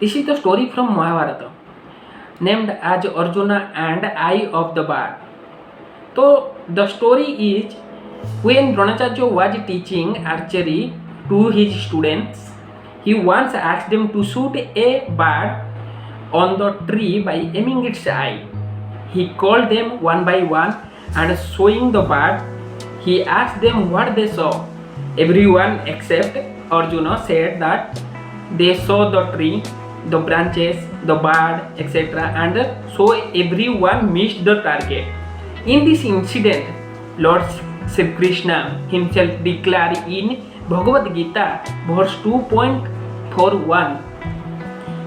This is the story from Mahabharata, named as Arjuna and Eye of the Bird. So the story is when Dronacarya was teaching archery to his students, he once asked them to shoot a bird on the tree by aiming its eye. He called them one by one and showing the bird, he asked them what they saw. Everyone except Arjuna said that they saw the tree, the branches, the bird, etc. and so everyone missed the target. In this incident, Lord Sri Krishna Himself declared in Bhagavad Gita verse 2.41,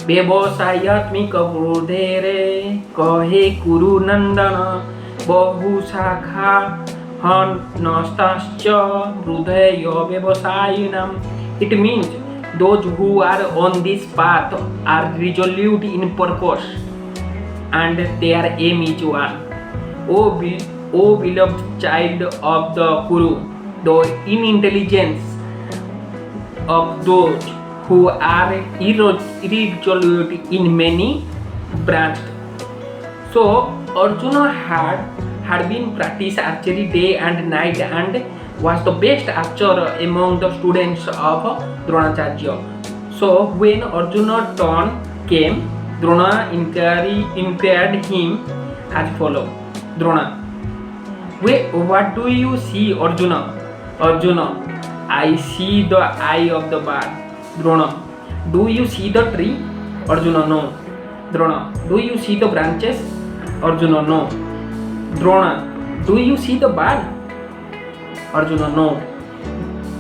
vyavasaayatmikaa buddhir ekeha kuru-nandana bahu-shaakhaa anantaash buddhayo vyavasaayinaam. It means those who are on this path are resolute in purpose and their aim is one. O beloved child of the Kuru, the intelligence of those who are irresolute in many branches. So Arjuna had been practicing archery day and night and was the best archer among the students of Dronacarya. So when Arjuna's turn came, Drona inquired him as follows. Drona, what do you see, Arjuna? Arjuna, I see the eye of the bird. Drona, do you see the tree? Arjuna, no. Drona, do you see the branches? Arjuna, no. Drona, do you see the bird? Arjuna, no.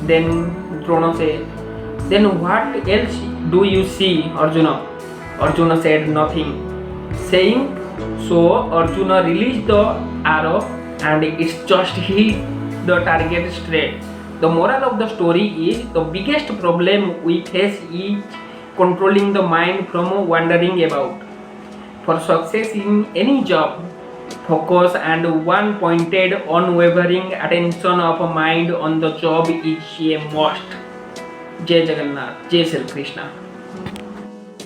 Then Drona said, then what else do you see, Arjuna? Arjuna said nothing. Saying so, Arjuna released the arrow and it just hit the target straight. The moral of the story is the biggest problem we face is controlling the mind from wandering about. For success in any job, focus and one pointed unwavering attention of mind on the job is a must. Jai Jagannath, Jai Sri Krishna.